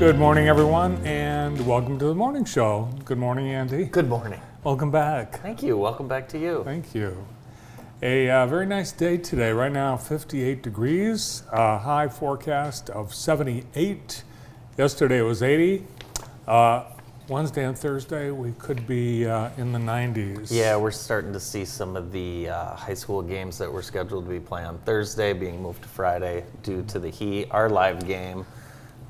Good morning, everyone, and welcome to the morning show. Good morning, Andy. Good morning. Welcome back. Thank you. Welcome back to you. Thank you. A very nice day today. Right now, 58 degrees, high forecast of 78. Yesterday it was 80. Wednesday and Thursday we could be in the 90s. Yeah, we're starting to see some of the high school games that were scheduled to be played on Thursday being moved to Friday due to the heat. Our live game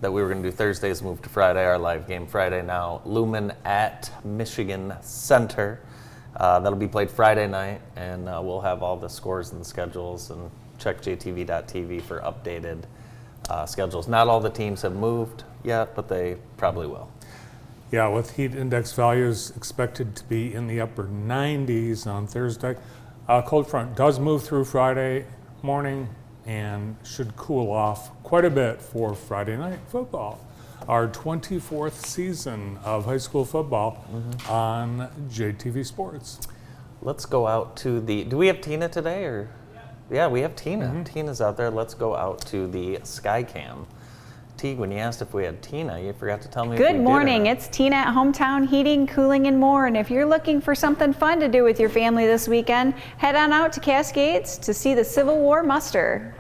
that we were going to do Thursday is moved to Friday. Our live game Friday now. Lumen at Michigan Center. That'll be played Friday night, and we'll have all the scores and the schedules, and check jtv.tv for updated schedules. Not all the teams have moved yet, but they probably will. Yeah, with heat index values expected to be in the upper 90s on Thursday. Cold front does move through Friday morning and should cool off quite a bit for Friday night football. Our 24th season of high school football on JTV Sports. Let's go out to the, do we have Tina today or? Yeah, we have Tina. Tina's out there. Let's go out to the Skycam. T, when you asked if we had Tina, you forgot to tell me. Good morning. It's Tina at Hometown Heating, Cooling, and More. And if you're looking for something fun to do with your family this weekend, head on out to Cascades to see the Civil War muster.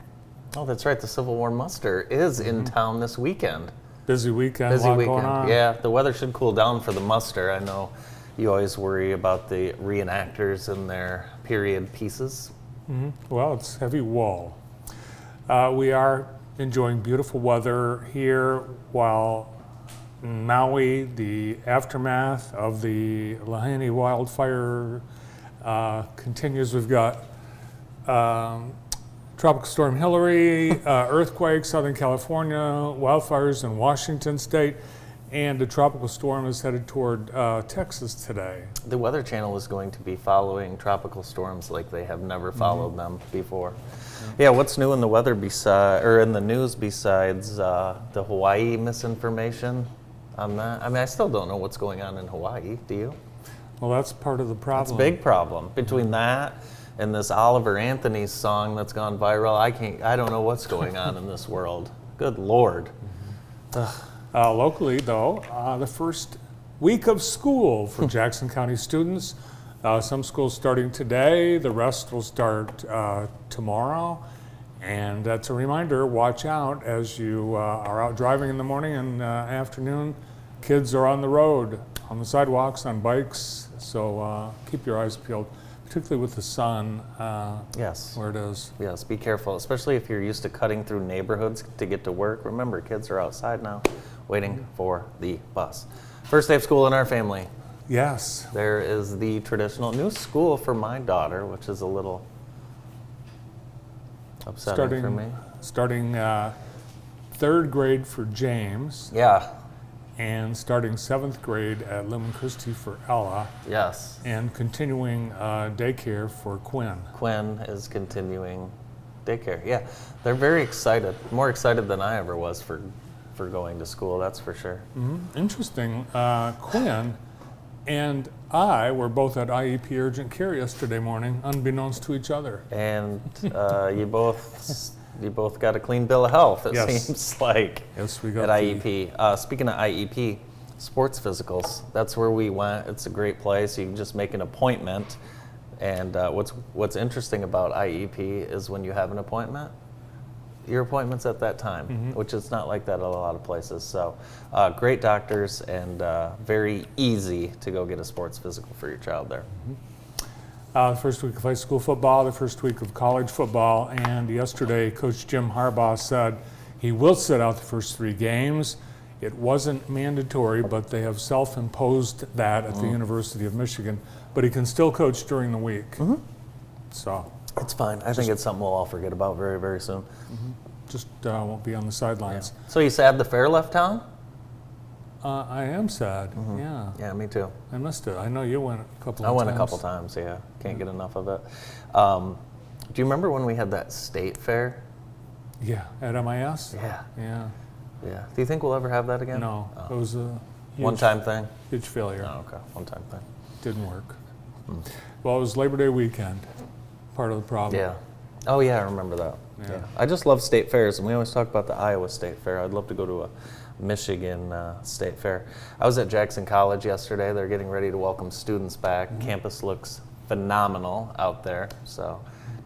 Oh, that's right. The Civil War muster is in town this weekend. Busy weekend, Busy lot weekend. going on. Yeah, the weather should cool down for the muster. I know you always worry about the reenactors and their period pieces. Well, it's heavy wool. We are enjoying beautiful weather here while in Maui, the aftermath of the Lahaina wildfire continues. We've got Tropical Storm Hillary, earthquake, Southern California, wildfires in Washington State, and a tropical storm is headed toward Texas today. The Weather Channel is going to be following tropical storms like they have never followed them before. Yeah, what's new in the weather in the news besides the Hawaii misinformation on that? I mean, I still don't know what's going on in Hawaii. Do you? Well, that's part of the problem. It's a big problem. Between that and this Oliver Anthony's song that's gone viral, I don't know what's going on in this world. Good Lord. Locally, though, the first week of school for Jackson County students. Some schools starting today, the rest will start tomorrow. And that's a reminder, watch out as you are out driving in the morning and afternoon. Kids are on the road, on the sidewalks, on bikes, so keep your eyes peeled, particularly with the sun Yes. where it is. Yes, be careful, especially if you're used to cutting through neighborhoods to get to work. Remember, kids are outside now waiting for the bus. First day of school in our family. Yes. There is the traditional new school for my daughter, which is a little upsetting for me. Starting third grade for James. Yeah, And starting 7th grade at Lumen Christi for Ella, yes. and continuing daycare for Quinn. Quinn is continuing daycare. Yeah, they're very excited, more excited than I ever was for going to school, that's for sure. Interesting. Quinn and I were both at IEP Urgent Care yesterday morning, unbeknownst to each other. And you both got a clean bill of health, it Yes. seems like, Yes, we got at IEP. Speaking of IEP, sports physicals, that's where we went. It's a great place. You can just make an appointment. And what's interesting about IEP is when you have an appointment, your appointment's at that time, which is not like that at a lot of places. So great doctors and very easy to go get a sports physical for your child there. The first week of high school football, the first week of college football, and yesterday Coach Jim Harbaugh said he will sit out the first 3 games. It wasn't mandatory, but they have self-imposed that at the University of Michigan, but he can still coach during the week. So It's fine. I think it's something we'll all forget about very, very soon. just won't be on the sidelines. So you sad the fair left town? I am sad, yeah. Yeah, me too. I missed it. I know you went a couple of times. I went a couple times, yeah. Can't get enough of it. Do you remember when we had that state fair? Yeah, at MIS? Yeah. Yeah. Yeah. Do you think we'll ever have that again? No, it was a huge, One-time thing? huge failure. Oh, okay. One-time thing. Didn't work. Well, it was Labor Day weekend, part of the problem. Yeah. Oh, yeah, I remember that. Yeah. Yeah. I just love state fairs, and we always talk about the Iowa State Fair. I'd love to go to Michigan State Fair. I was at Jackson College yesterday. They're getting ready to welcome students back. Campus looks phenomenal out there, so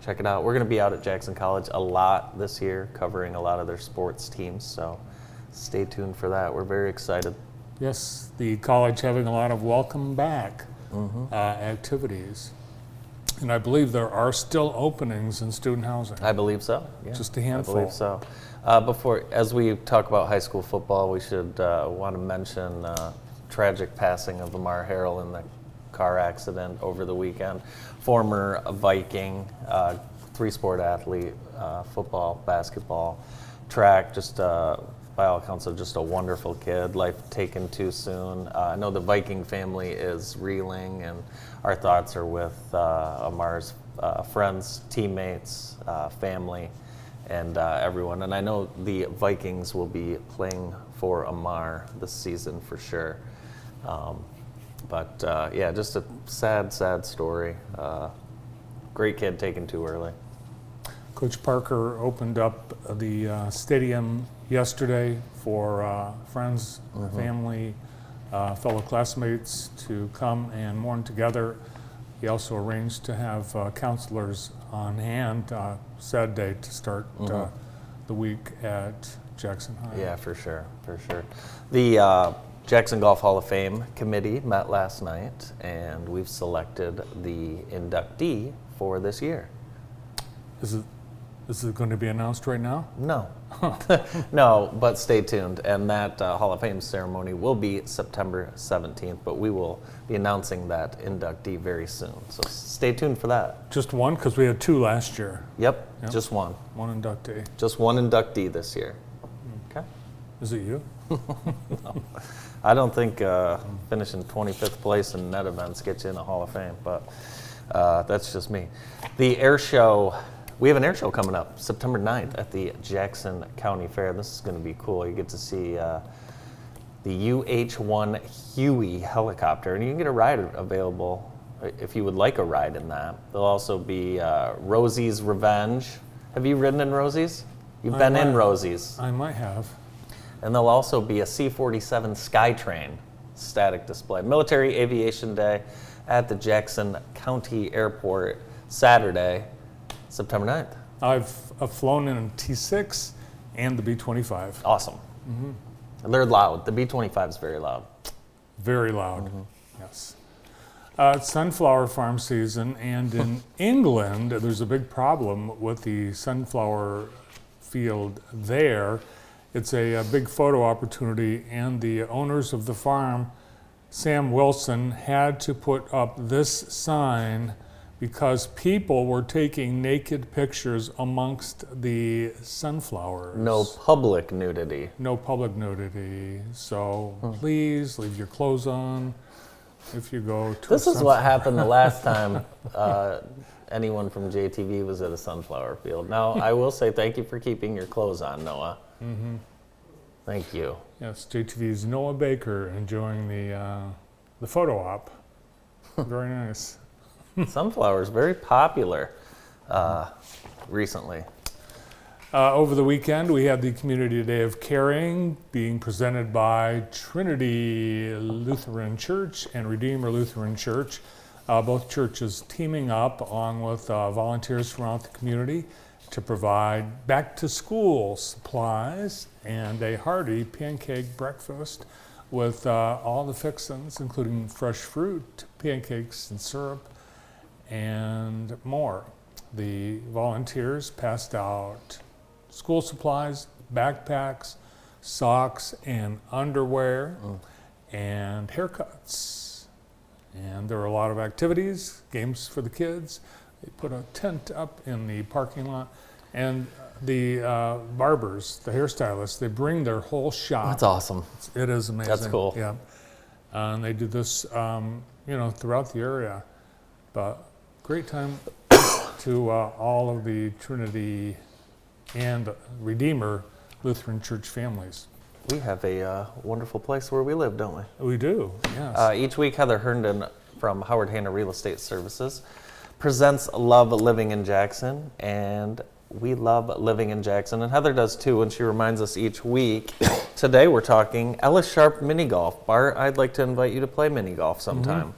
check it out. We're going to be out at Jackson College a lot this year, covering a lot of their sports teams, so stay tuned for that. We're very excited. Yes, the college having a lot of welcome back activities. And I believe there are still openings in student housing. I believe so. Yeah, Just a handful. I believe so. As we talk about high school football, we should want to mention tragic passing of Amar Harrell in the car accident over the weekend. Former Viking, three-sport athlete, football, basketball, track, just by all accounts, just a wonderful kid. Life taken too soon. I know the Viking family is reeling, and our thoughts are with Amar's friends, teammates, family, and everyone. And I know the Vikings will be playing for Amar this season for sure. But yeah, just a sad, sad story. Great kid taken too early. Coach Parker opened up the stadium yesterday for friends, family, fellow classmates to come and mourn together. He also arranged to have counselors on hand sad day to start the week at Jackson High. Yeah, for sure, for sure. The Jackson Golf Hall of Fame committee met last night, and we've selected the inductee for this year. Is it going to be announced right now? No. No, but stay tuned. And that Hall of Fame ceremony will be September 17th, but we will be announcing that inductee very soon. So stay tuned for that. Just one, because we had two last year. Yep, Yep. just one. One inductee. Just one inductee this year. Okay. Is it you? I don't think finishing 25th place in net events gets you in the Hall of Fame, but that's just me. The air show. We have an air show coming up September 9th at the Jackson County Fair. This is going to be cool. You get to see the UH-1 Huey helicopter, and you can get a ride available if you would like a ride in that. There'll also be Rosie's Revenge. Have you ridden in Rosie's? You've been in Rosie's. I might have. And there'll also be a C-47 Skytrain static display. Military Aviation Day at the Jackson County Airport Saturday, September 9th. I've flown in a T6 and the B-25. Awesome. And they're loud. The B-25 is very loud. Very loud, yes. It's sunflower farm season, and in England, there's a big problem with the sunflower field there. It's a big photo opportunity, and the owners of the farm, Sam Wilson, had to put up this sign because people were taking naked pictures amongst the sunflowers. No public nudity. No public nudity. So please leave your clothes on if you go to This is what happened the last time anyone from JTV was at a sunflower field. Now, I will say thank you for keeping your clothes on, Noah. Thank you. Yes, JTV's Noah Baker enjoying the photo op. Very nice. Sunflowers, very popular recently. Over the weekend, we had the Community Day of Caring being presented by Trinity Lutheran Church and Redeemer Lutheran Church. Both churches teaming up along with volunteers throughout the community to provide back-to-school supplies and a hearty pancake breakfast with all the fixins, including fresh fruit, pancakes and syrup, and more. The volunteers passed out school supplies, backpacks, socks, and underwear, and haircuts. And there were a lot of activities, games for the kids. They put a tent up in the parking lot, and the barbers, the hairstylists, they bring their whole shop. That's awesome. It is amazing. That's cool. Yeah, and they do this, throughout the area. But great time to all of the Trinity and Redeemer Lutheran Church families. We have a wonderful place where we live, don't we? We do, yes. Each week, Heather Herndon from Howard Hanna Real Estate Services presents Love Living in Jackson, and we love living in Jackson, and Heather does too, and she reminds us each week. Today we're talking Ella Sharp mini golf. Bart, I'd like to invite you to play mini golf sometime.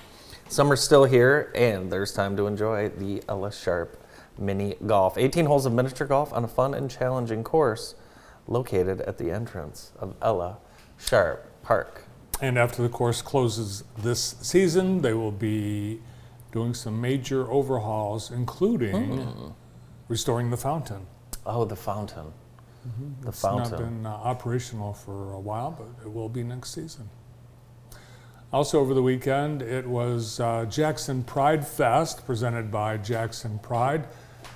Summer's still here, and there's time to enjoy the Ella Sharp mini golf. 18 holes of miniature golf on a fun and challenging course located at the entrance of Ella Sharp Park. And after the course closes this season, they will be doing some major overhauls, including restoring the fountain. Oh, the fountain. The It's not fountain. been operational for a while, but it will be next season. Also over the weekend, it was Jackson Pride Fest, presented by Jackson Pride,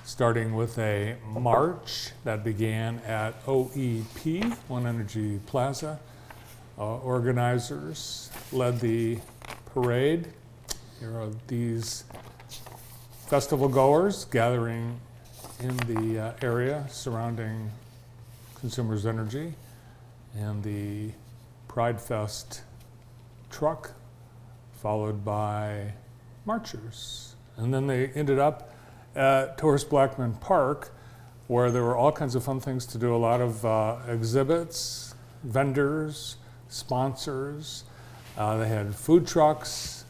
starting with a march that began at OEP, One Energy Plaza. Organizers led the parade. Here are these festival goers gathering in the area surrounding Consumers Energy, and the Pride Fest truck, followed by marchers. And then they ended up at Horace Blackman Park, where there were all kinds of fun things to do, a lot of exhibits, vendors, sponsors. They had food trucks.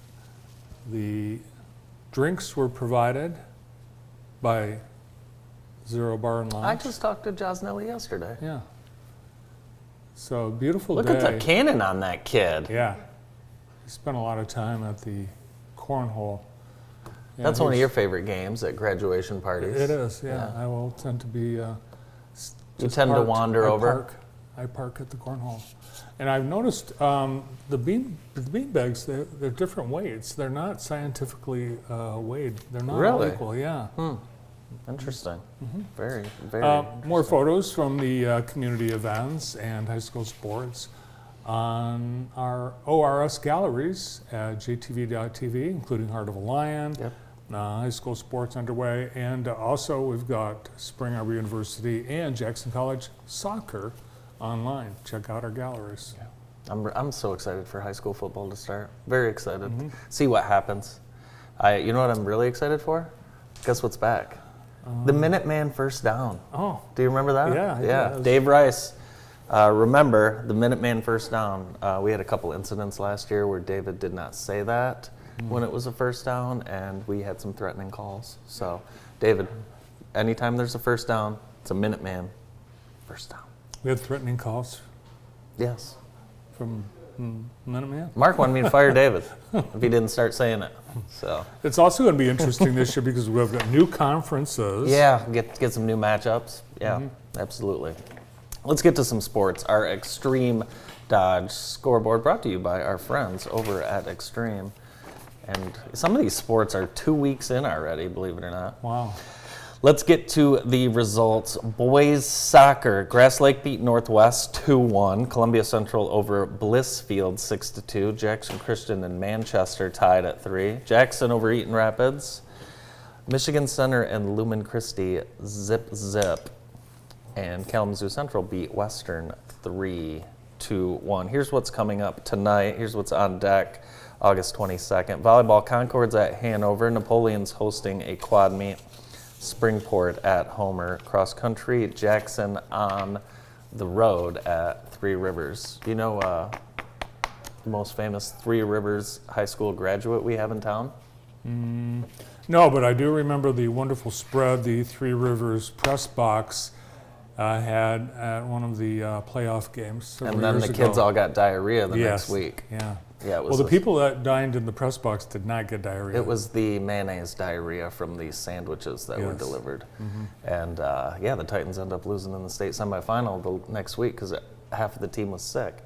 The drinks were provided by Zero Bar and I Lounge. just talked to Josnelli yesterday. Yeah. So beautiful Look day. at the cannon on that kid. Yeah. He spent a lot of time at the cornhole. Yeah, That's one of he's- your favorite games at graduation parties. It is, yeah. Yeah. I will tend to be. You just tend to parked. wander over? I park at the cornhole. And I've noticed the bean bags, they're different weights. They're not scientifically weighed. They're not all Really? equal, yeah. Interesting. Very, very. More photos from the community events and high school sports on our ORS galleries at jtv.tv, including Heart of a Lion, Yep. high school sports underway, and also we've got Spring Arbor University and Jackson College soccer online. Check out our galleries. I'm so excited for high school football to start. Very excited. See what happens. You know what I'm really excited for? Guess what's back? The Minuteman First Down. Oh, Do you remember that? Yeah, Yeah. yeah. Dave Rice. Remember the Minuteman First Down. We had a couple incidents last year where David did not say that when it was a first down, and we had some threatening calls. So, David, anytime there's a first down, it's a Minuteman First Down. we had threatening calls Yes. from Minuteman. Mark wanted me to fire David if he didn't start saying it. So It's also going to be interesting this year because we've got new conferences. yeah, get some new matchups. Yeah, absolutely. Let's get to some sports. Our Extreme Dodge scoreboard brought to you by our friends over at Extreme. And some of these sports are 2 weeks in already, believe it or not. Wow. Let's get to the results. Boys soccer. Grass Lake beat Northwest 2-1. Columbia Central over Blissfield 6-2. Jackson Christian and Manchester tied at 3. Jackson over Eaton Rapids. Michigan Center and Lumen Christi zip. And Kalamazoo Central beat Western 3-1. Here's what's coming up tonight. Here's what's on deck. August 22nd. Volleyball Concord's at Hanover. Napoleon's hosting a quad meet. Springport at Homer. Cross country, Jackson on the road at Three Rivers. Do you know the most famous Three Rivers high school graduate we have in town? No, but I do remember the wonderful spread the Three Rivers press box had at one of the playoff games several And then years the kids ago. all got diarrhea the Yes. next week. Yeah. Yeah, it was Well, the a- people that dined in the press box did not get diarrhea. It was the mayonnaise diarrhea from these sandwiches that were Yes. delivered. And the Titans end up losing in the state semifinal the next week because half of the team was sick.